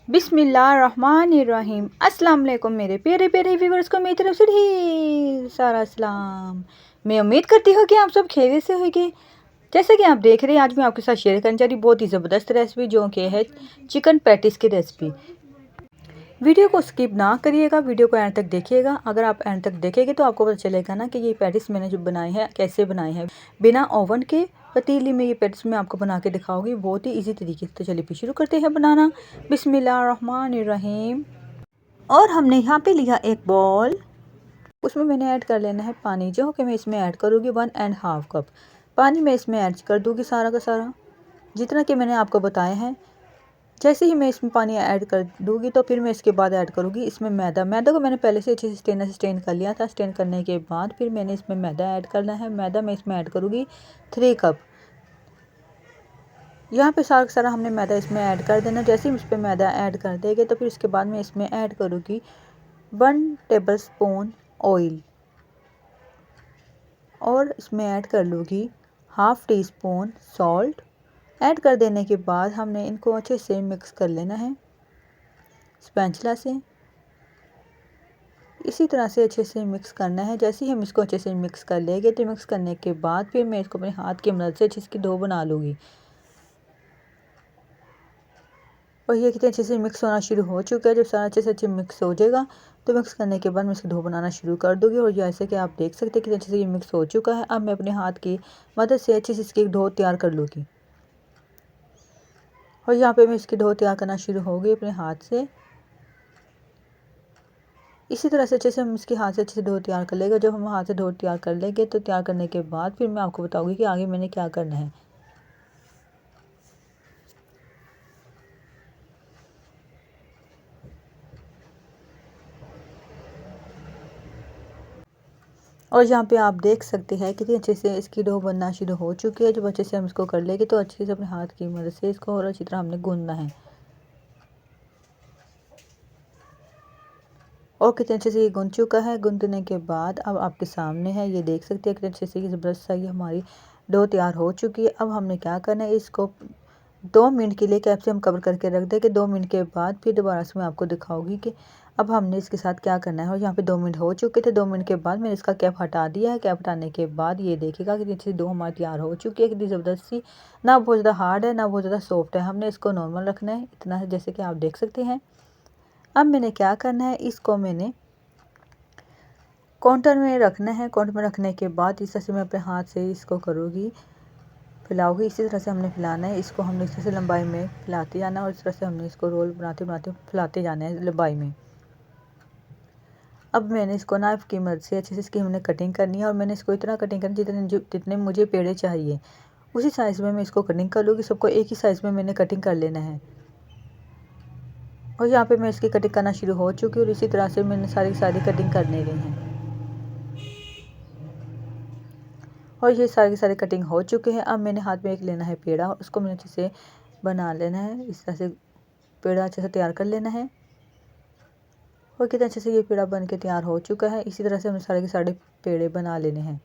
बिस्मिल्लाहिर्रहमानिर्रहीम। अस्सलाम वालेकुम मेरे प्यारे प्यारे व्यूवर्स को मेरी तरफ से ढेर सारा सलाम। मैं उम्मीद करती हूँ कि आप सब खैरियत से होंगे। जैसे कि आप देख रहे हैं, आज मैं आपके साथ शेयर करने जा रही बहुत ही ज़बरदस्त रेसिपी, जो कि है चिकन पैटिस की रेसिपी। वीडियो को स्किप ना करिएगा, वीडियो को एंड तक देखिएगा। अगर आप एंड तक देखेंगे तो आपको पता चलेगा ना कि ये पैटिस मैंने जो बनाए हैं कैसे बनाए हैं, बिना ओवन के पतीली में। ये पैटिस मैं आपको बना के दिखाऊंगी बहुत ही इजी तरीके से। तो चलिए फिर शुरू करते हैं बनाना। बिस्मिल्लाहिर्रहमानिर्रहीम। और हमने यहाँ पे लिया एक बॉल, उसमें मैंने ऐड कर लेना है पानी, जो कि मैं इसमें ऐड करूँगी 1.5 कप पानी मैं इसमें ऐड कर दूँगी, सारा का सारा जितना कि मैंने आपको बताया है। जैसे ही मैं इसमें पानी ऐड कर दूँगी तो फिर मैं इसके बाद ऐड करूँगी इसमें मैदा को मैंने पहले से अच्छे से स्टेन कर लिया था। स्टेन करने के बाद फिर मैंने इसमें मैदा ऐड करना है। मैदा मैं इसमें ऐड करूँगी 3 कप। यहाँ पे सारा सारा हमने मैदा इसमें ऐड कर देना। जैसे ही इस पर मैदा ऐड कर देंगे तो फिर इसके बाद मैं इसमें ऐड करूँगी 1 टेबल स्पून ऑयल, और इसमें ऐड कर लूँगी half tea spoon salt. Add कर देने के बाद हमने इनको अच्छे से मिक्स कर लेना है स्पैचुला से। इसी तरह से अच्छे से मिक्स करना है। जैसे ही हम इसको अच्छे से मिक्स कर लेंगे तो मिक्स करने के बाद फिर मैं इसको अपने हाथ की मदद से अच्छे से डो बना लूँगी। और ये कितने अच्छे से मिक्स होना शुरू हो चुका है। जब सारा अच्छे से अच्छे मिक्स हो जाएगा तो मिक्स करने के बाद मैं इसको डो बनाना शुरू कर दूँगी। और जैसे कि आप देख सकते हैं कितने अच्छे से ये मिक्स हो चुका है। अब मैं अपने हाथ की मदद से अच्छे से इसकी डो तैयार कर लूँगी। और यहाँ पे मैं इसकी डो तैयार करना शुरू हो गई अपने हाथ से। इसी तरह से अच्छे से हम इसके हाथ से अच्छे से डो तैयार कर लेंगे। जब हम हाथ से डो तैयार कर लेंगे तो तैयार करने के बाद फिर मैं आपको बताऊँगी कि आगे मैंने क्या करना है। और यहाँ पे आप देख सकते हैं कितनी अच्छे से इसकी डो बनना शुरू हो चुकी है। जब अच्छे से हम इसको कर लेंगे तो अच्छे से अपने हाथ की मदद से इसको और अच्छी तरह हमने गूंदना है। और कितने अच्छे से ये गूंद चुका है। गूंदने के बाद अब आपके सामने है, ये देख सकते हैं कितने अच्छे से ज़बरदस्त सा ये हमारी डो तैयार हो चुकी है। अब हमने क्या करना है, इसको 2 मिनट के लिए कैप से हम कवर करके रख देंगे। 2 मिनट के बाद फिर दोबारा से मैं आपको दिखाऊंगी कि अब हमने इसके साथ क्या करना है। और यहाँ पे 2 मिनट हो चुके थे। 2 मिनट के बाद मैंने इसका कैप हटा दिया है। कैप हटाने के बाद ये देखिएगा कितनी अच्छी डो हमारी तैयार हो चुकी है, कितनी ज़बरदस्त सी। ना बहुत ज़्यादा हार्ड है ना बहुत ज़्यादा सॉफ्ट है। हमने इसको नॉर्मल रखना है इतना, जैसे कि आप देख सकते हैं। अब मैंने क्या करना है, इसको मैंने काउंटर में रखना है। काउंटर में रखने के बाद इस तरह से मैं अपने हाथ से इसको करूँगी, फैलाऊँगी। इसी तरह से हमने फैलाना है इसको। हमने इस तरह से लंबाई में फैलाते जाना है और इस तरह से हमने इसको रोल बनाते बनाते फैलाते जाना है लंबाई में। अब मैंने इसको नाइफ़ की मदद से अच्छे से इसकी हमने कटिंग करनी है। और मैंने इसको इतना कटिंग करनी जितने मुझे पेड़े चाहिए उसी साइज़ में मैं इसको कटिंग कर लूँगी। सबको एक ही साइज़ में मैंने कटिंग कर लेना है। और यहाँ पे मैं इसकी कटिंग करना शुरू हो चुकी हूँ। और इसी तरह से मैंने सारी कटिंग करने रही हैं। और ये सारी की सारी कटिंग हो चुके हैं। अब मैंने हाथ में एक लेना है पेड़ा, और उसको मैंने अच्छे से बना लेना है। इस तरह से पेड़ा अच्छे से तैयार कर लेना है। और कितने अच्छे से ये पेड़ा बन के तैयार हो चुका है। इसी तरह से हमने सारे के सारे पेड़े बना लेने हैं।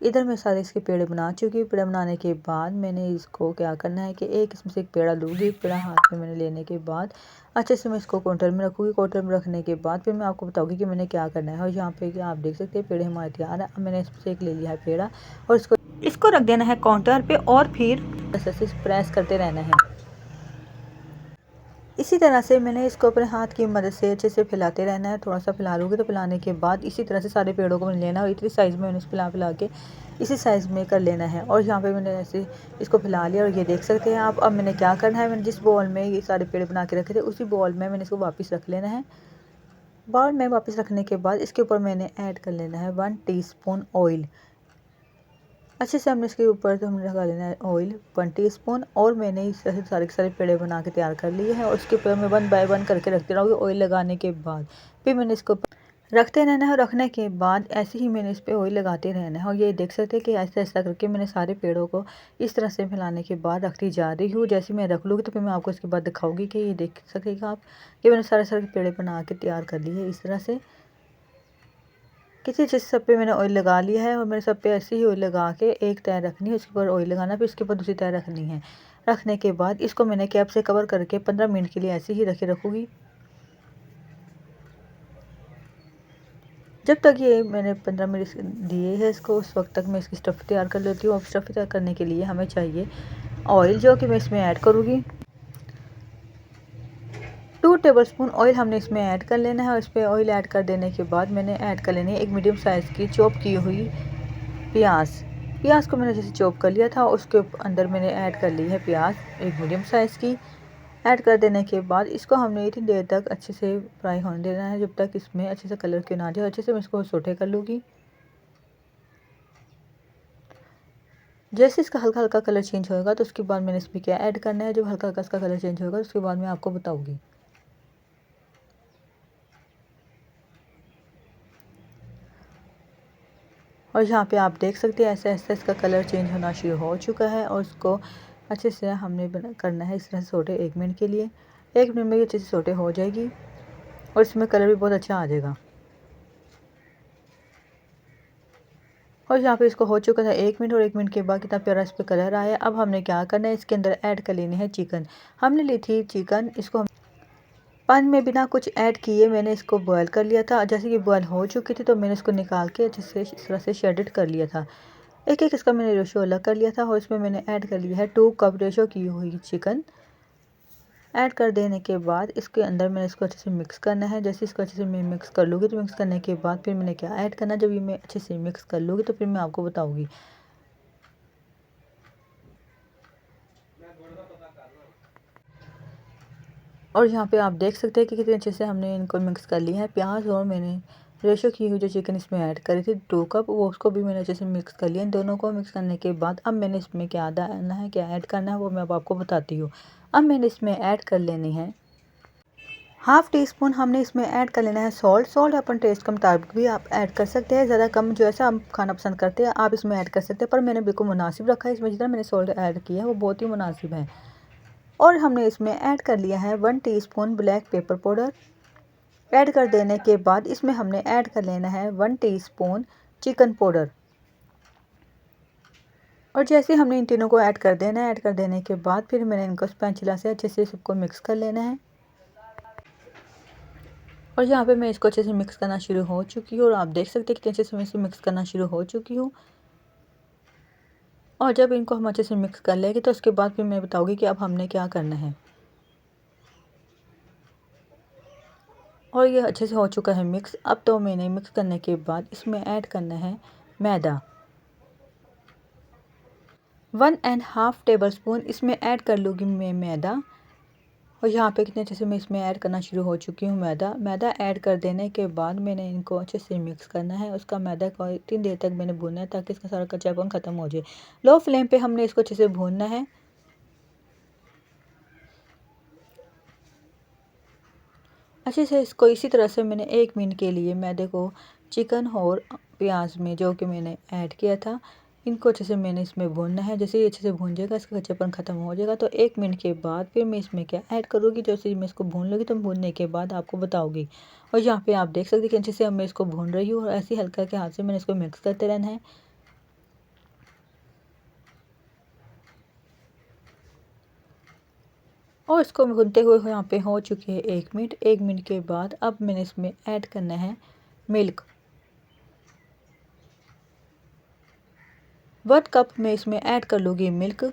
इधर मैं सारे इसके पेड़े बना चुकी हूँ। पेड़ा बनाने के बाद मैंने इसको क्या करना है कि एक इसमें से एक पेड़ा लूँगी। पेड़ा हाथ में मैंने लेने के बाद अच्छे से मैं इसको काउंटर में रखूँगी। काउंटर में रखने के बाद फिर मैं आपको बताऊँगी कि मैंने क्या करना है। और यहाँ पे आप देख सकते हैं पेड़े हमारे तैयार है। अब मैंने इसमें से एक ले लिया है पेड़ा, और इसको रख देना है काउंटर पे। और फिर ऐसे से प्रेस करते रहना है। इसी तरह से मैंने इसको अपने हाथ की मदद से अच्छे से फैलाते रहना है। थोड़ा सा फैला लूँगी तो फैलाने के बाद इसी तरह से सारे पेड़ों को मैंने लेना है। और इतनी साइज़ में मैंने इसको फैला के इसी साइज़ में कर लेना है। और यहाँ पे मैंने ऐसे इसको फैला लिया। और ये देख सकते हैं आप। अब मैंने क्या करना है, मैंने जिस बॉल में ये सारे पेड़ बना के रखे थे उसी बॉल में मैंने इसको वापस रख लेना है। बॉल में वापस रखने के बाद इसके ऊपर मैंने ऐड कर लेना है 1 टीस्पून ऑयल। अच्छे से हमने इसके ऊपर तो हमने लगा लेना है ऑयल 1 टीस्पून। और मैंने इस तरह से सारे के सारे पेड़े बना के तैयार कर लिए हैं। और उसके ऊपर मैं 1 बाय 1 करके रखती रहूँगी ऑयल लगाने के बाद। फिर मैंने इसको रखते रहना है। और रखने के बाद ऐसे ही मैंने इस पर ऑयल लगाते रहना है। और ये देख सकते हैं कि ऐसा ऐसा करके मैंने सारे पेड़ों को इस तरह से फैलाने के बाद रखती जा रही हूँ। जैसे मैं रख लूँगी तो फिर मैं आपको इसके बाद दिखाऊँगी कि ये देख सकेगा आप कि मैंने सारे सारे पेड़े बना के तैयार कर लिए इस तरह से। किसी चीज़ सब पे मैंने ऑयल लगा लिया है। और मैंने सब पे ऐसे ही ऑयल लगा के एक तय रखनी है, उसके ऊपर ऑयल लगाना, फिर उसके ऊपर दूसरी तय रखनी है। रखने के बाद इसको मैंने कैप से कवर करके 15 मिनट के लिए ऐसे ही रखूँगी। जब तक ये मैंने 15 मिनट दिए हैं इसको, उस वक्त तक मैं इसकी स्टफ़ तैयार कर लेती हूँ। अब स्टफ़ तैयार करने के लिए हमें चाहिए ऑयल, जो कि मैं इसमें ऐड करूँगी। 2 टेबलस्पून ऑयल हमने इसमें ऐड कर लेना है और इस पर ऑयल ऐड कर देने के बाद मैंने ऐड कर लेनी है एक मीडियम साइज़ की चॉप की हुई प्याज को मैंने जैसे चॉप कर लिया था, उसके अंदर मैंने ऐड कर ली है प्याज एक मीडियम साइज़ की। ऐड कर देने के बाद इसको हमने इतनी देर तक अच्छे से फ्राई होने देना है जब तक इसमें अच्छे से कलर क्यों ना आ जाए। अच्छे से मैं इसको सौटे कर लूँगी। जैसे इसका हल्का हल्का कलर चेंज होगा तो उसके बाद मैंने इसमें क्या ऐड करना है। जब हल्का हल्का इसका कलर चेंज होगा उसके बाद मैं आपको बताऊँगी। और यहाँ पे आप देख सकते हैं ऐसे ऐसे इसका कलर चेंज होना शुरू हो चुका है और उसको अच्छे से हमने करना है इस तरह से सौटे 1 मिनट के लिए। 1 मिनट में ये अच्छे से सौटे हो जाएगी और इसमें कलर भी बहुत अच्छा आ जाएगा। और यहाँ पे इसको हो चुका था 1 मिनट और 1 मिनट के बाद कितना प्यारा इस पर कलर आया। अब हमने क्या करना है, इसके अंदर ऐड कर लेनी है चिकन। हमने ली थी चिकन, इसको पानी में बिना कुछ ऐड किए मैंने इसको बॉयल कर लिया था। जैसे कि बॉयल हो चुकी थी तो मैंने इसको निकाल के अच्छे से इस तरह से शेडेड कर लिया था। एक एक इसका मैंने रेशो अलग कर लिया था और इसमें मैंने ऐड कर लिया है 2 कप रेशो की हुई चिकन। ऐड कर देने के बाद इसके अंदर मैंने इसको अच्छे से मिक्स करना है। जैसे इसको अच्छे से मैं मिक्स कर लूँगी तो मिक्स करने के बाद फिर मैंने क्या ऐड करना, जब ये मैं अच्छे से मिक्स कर लूँगी तो फिर मैं आपको बताऊँगी। और यहाँ पे आप देख सकते हैं कि कितने अच्छे से हमने इनको मिक्स कर लिया है। प्याज और मैंने रेशो की हुई जो चिकन इसमें ऐड करी थी 2 कप, वो उसको भी मैंने अच्छे से मिक्स कर लिया। इन दोनों को मिक्स करने के बाद अब मैंने इसमें क्या डालना है, क्या ऐड करना है वो मैं अब आपको बताती हूँ। अब मैंने इसमें ऐड कर लेनी है हाफ़ टी स्पून, हमने इसमें ऐड कर लेना है सॉल्ट अपन टेस्ट के मुताबिक भी आप ऐड कर सकते हैं। ज़्यादा कम जो ऐसा आप खाना पसंद करते हैं आप इसमें ऐड कर सकते हैं, पर मैंने बिल्कुल मुनासिब रखा है। इसमें जितना मैंने सॉल्ट ऐड किया है वो बहुत ही मुनासिब है। और हमने इसमें ऐड कर लिया है 1 teaspoon black pepper powder. Add कर देने के बाद इसमें हमने ऐड कर लेना है 1 टीस्पून चिकन पाउडर। और जैसे हमने इन तीनों को ऐड कर देना है, ऐड कर देने के बाद फिर मैंने इनको स्पैचुला से अच्छे से सबको मिक्स कर लेना है। और यहाँ पे मैं इसको अच्छे से मिक्स करना शुरू हो चुकी हूँ और आप देख सकते हैं कि अच्छे से मैं इसे मिक्स करना शुरू हो चुकी हूँ। और जब इनको हम अच्छे से मिक्स कर लेंगे तो उसके बाद फिर मैं बताऊँगी कि अब हमने क्या करना है। और ये अच्छे से हो चुका है मिक्स। अब तो मैंने मिक्स करने के बाद इसमें ऐड करना है मैदा। 1.5 टेबलस्पून इसमें ऐड कर लूँगी मैं मैदा। और यहाँ पे कितने अच्छे से मैं इसमें ऐड करना शुरू हो चुकी हूँ मैदा ऐड कर देने के बाद मैंने इनको अच्छे से मिक्स करना है। उसका मैदा को इतनी देर तक मैंने भूनना है ताकि इसका सारा कच्चापन ख़त्म हो जाए। लो फ्लेम पे हमने इसको अच्छे से भूनना है। अच्छे से इसको इसी तरह से मैंने 1 मिनट के लिए मैदे को चिकन और प्याज में जो कि मैंने ऐड किया था, इनको अच्छे से मैंने इसमें भूनना है। जैसे ये अच्छे से भून जाएगा, इसका कच्चापन ख़त्म हो जाएगा तो 1 मिनट के बाद फिर मैं इसमें क्या ऐड करूँगी। जैसे मैं इसको भून लूँगी तो भूनने के बाद आपको बताऊँगी। और यहाँ पे आप देख सकते हैं कि अच्छे से अब मैं इसको भून रही हूँ और ऐसे ही हल्का हल्के हाथ से मैंने इसको मिक्स करते रहना है। और इसको भूनते हुए यहाँ पे हो चुकी है 1 मिनट। 1 मिनट के बाद अब मैंने इसमें ऐड करना है मिल्क। 1 कप मैं इसमें ऐड कर लूँगी मिल्क।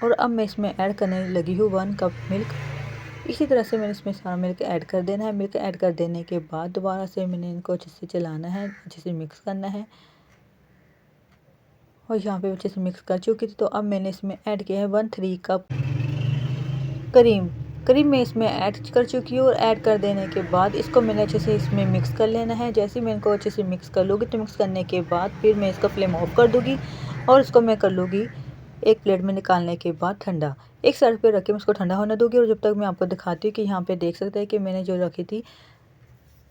और अब मैं इसमें ऐड करने लगी हूँ 1 कप मिल्क। इसी तरह से मैंने इसमें सारा मिल्क ऐड कर देना है। मिल्क ऐड कर देने के बाद दोबारा से मैंने इनको अच्छे से चलाना है, अच्छे से मिक्स करना है। और यहाँ पे अच्छे से मिक्स कर चुकी थी तो अब मैंने इसमें ऐड किया है 1/3 कप क्रीम मैं इसमें ऐड कर चुकी हूँ। और ऐड कर देने के बाद इसको मैंने अच्छे से इसमें मिक्स कर लेना है। जैसे ही मैं इनको अच्छे से मिक्स कर लूँगी तो मिक्स करने के बाद फिर मैं इसका फ्लेम ऑफ कर दूँगी और इसको मैं कर लूँगी एक प्लेट में निकालने के बाद ठंडा। एक साइड पे रख के मैं इसको ठंडा होने दूँगी। और जब तक मैं आपको दिखाती हूँ कि यहाँ पे देख सकते हैं कि मैंने जो रखी थी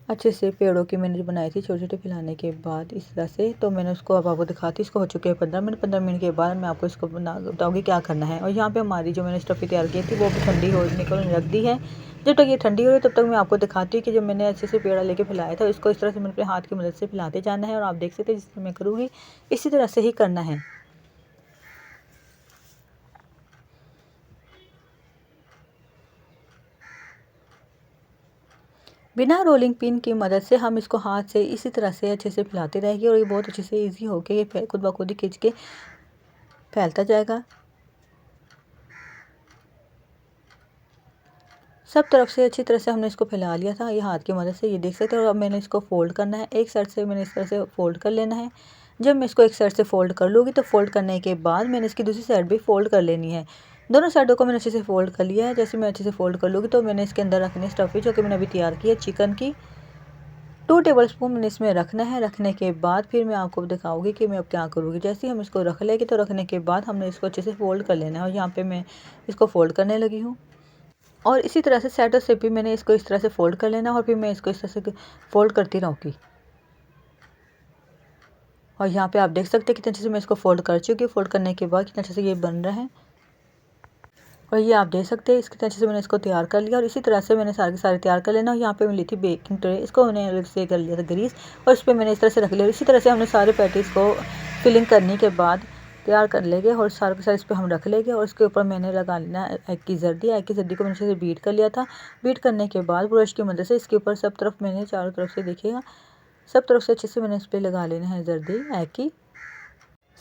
अच्छे से पेड़ों की मैंने जो बनाई थी छोटे छोटे फैलाने के बाद इस तरह से, तो मैंने उसको अब आपको दिखाती हूँ। इसको हो चुके हैं 15 मिनट। 15 मिनट के बाद मैं आपको इसको बताऊँगी क्या करना है। और यहाँ पे हमारी जो मैंने स्टफ़ी तैयार की थी वो भी ठंडी होने को रख दी है। जब तक ये ठंडी हो रही है तब तक मैं आपको दिखाती हूँ कि जब मैंने अच्छे से पेड़ा लेके फैलाया था इसको इस तरह से मैंने अपने हाथ की मदद से फैलाते जाना है। और आप देख सकते हैं जिस तरह मैं करूँगी इसी तरह से ही करना है। बिना रोलिंग पिन की मदद से हम इसको हाथ से इसी तरह से अच्छे से फैलाते रहेंगे और ये बहुत अच्छे से इजी होके ये खुद ब खुद ही खींच के फैलता जाएगा। सब तरफ से अच्छी तरह से हमने इसको फैला लिया था ये हाथ की मदद से, ये देख सकते हो। अब मैंने इसको फ़ोल्ड करना है, एक साइड से मैंने इस तरह से फ़ोल्ड कर लेना है। जब मैं इसको एक साइड से फ़ोल्ड कर लूँगी तो फ़ोल्ड करने के बाद मैंने इसकी दूसरी साइड भी फ़ोल्ड कर लेनी है। दोनों साइडों को मैंने अच्छे से फ़ोल्ड कर लिया है। जैसे मैं अच्छे से फ़ोल्ड कर लूँगी तो मैंने इसके अंदर रखनी है स्टफी, जो कि मैंने अभी तैयार की है चिकन की। 2 टेबलस्पून मैंने इसमें रखना है। रखने के बाद फिर मैं आपको दिखाऊँगी कि मैं अब क्या करूँगी। जैसे ही हम इसको रख लेंगे तो रखने के बाद हमने इसको अच्छे से फ़ोल्ड कर लेना है और यहाँ पे मैं इसको फ़ोल्ड करने लगी हूँ। और इसी तरह से साइडों से भी मैंने इसको इस तरह से फ़ोल्ड कर लेना और फिर मैं इसको इस तरह से फ़ोल्ड करती रहूँगी। और यहाँ पे आप देख सकते हैं कितने अच्छे से मैं इसको फ़ोल्ड कर चुकी हूँ। फ़ोल्ड करने के बाद कितने अच्छे से ये बन रहा है। और ये आप देख सकते हैं कितने अच्छे से मैंने इसको तैयार कर लिया और इसी तरह से मैंने सारे के सारे तैयार कर लेना। और यहाँ पे मैं ली थी बेकिंग ट्रे, इसको मैंने अलग से कर लिया था ग्रीस और इस पर मैंने इस तरह से रख लिया। इसी तरह से हमने सारे पैटीज़ को फिलिंग करने के बाद तैयार कर लेंगे और सारे के सारे इस पर हम रख लेंगे। और इसके ऊपर मैंने लगा लेना एग की जर्दी। एग की जर्दी को मैंने अच्छे से बीट कर लिया था। बीट करने के बाद ब्रश की मदद से इसके ऊपर सब तरफ मैंने चारों तरफ से देखिएगा सब तरफ से अच्छे से मैंने इस पर लगा लेना है जर्दी एग की।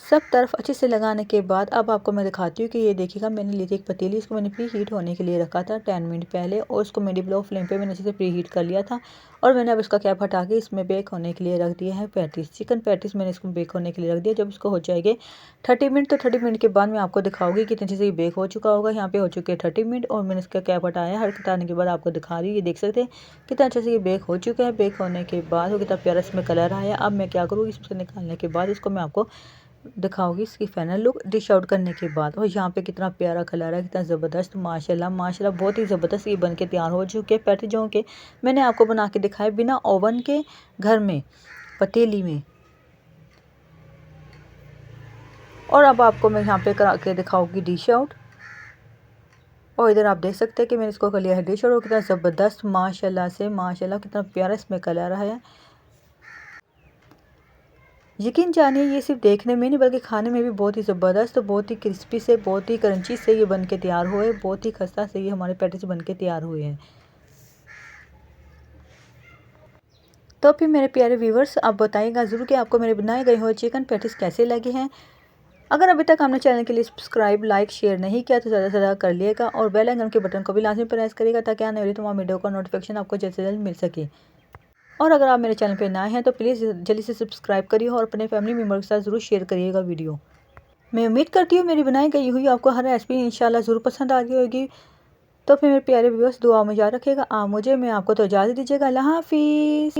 सब तरफ अच्छे से लगाने के बाद अब आपको मैं दिखाती हूँ कि ये देखिएगा मैंने ली थी एक पतीली, इसको मैंने प्री हीट होने के लिए रखा था 10 मिनट पहले और उसको मीडियम लो फ्लेम पे मैंने अच्छे से प्री हीट कर लिया था। और मैंने अब इसका कैप हटा के इसमें बेक होने के लिए रख दिया है पैटीज़, चिकन पैटीज़ मैंने इसको बेक होने के लिए रख दिया। जब इसको हो जाएंगे 30 मिनट तो 30 मिनट के बाद मैं आपको दिखाऊंगी कितनी अच्छे से ये बेक हो चुका होगा। यहाँ पे हो चुके हैं 30 मिनट और मैंने इसका कैप हटाया, हटाने के बाद आपको दिखा रही हूँ। ये देख सकते हैं कितना अच्छे से ये बेक हो चुका है। बेक होने के बाद वो कितना प्यारा इसमें कलर आया। अब मैं क्या करूँगी, इसमें निकालने के बाद इसको मैं आपको दिखाऊंगी इसकी फाइनल लुक डिश आउट करने के बाद। और यहाँ पे कितना प्यारा कलर है, कितना ज़बरदस्त, माशाल्लाह माशाल्लाह बहुत ही ज़बरदस्त ये बन के तैयार हो चुके हैं पैटी जो के मैंने आपको बना के दिखाए बिना ओवन के घर में पतीली में। और अब आपको मैं यहाँ पे करा के दिखाऊंगी डिश आउट। और इधर आप देख सकते हैं कि मैंने इसको कर लिया है डिश आउट और कितना ज़बरदस्त माशाल्लाह से माशाल्लाह कितना प्यारा इसमें कलर है। यकीन जानिए ये सिर्फ देखने में नहीं बल्कि खाने में भी बहुत ही ज़बरदस्त, बहुत ही क्रिस्पी से, बहुत ही क्रंची से ये बन के तैयार हुए, बहुत ही खस्ता से ये हमारे पैटीज बन के तैयार हुए हैं। तो फिर मेरे प्यारे व्यूवर्स आप बताइएगा ज़रूर कि आपको मेरे बनाए गए हुए चिकन पैटीज कैसे लगे हैं। अगर अभी तक हमने चैनल के लिए सब्सक्राइब लाइक शेयर नहीं किया तो ज़्यादा से ज़्यादा कर लिएगा और बेल आइकन के बटन को भी लाजमी प्रेस करिएगा ताकि आने वाली तमाम वीडियो का नोटिफिकेशन आपको जल्द से जल्द मिल सके। और अगर आप मेरे चैनल पर नए हैं तो प्लीज़ जल्दी से सब्सक्राइब करिए और अपने फैमिली मेम्बर के साथ ज़रूर शेयर करिएगा वीडियो। मैं उम्मीद करती हूँ मेरी बनाई गई हुई आपको हर रेसिपी इंशाल्लाह ज़रूर पसंद आ गई होगी। तो फिर मेरे प्यारे व्यूअर्स दुआ में याद रखिएगा। आप मुझे मैं आपको तो इजाज़त दीजिएगा। अल्लाह हाफ़िज़।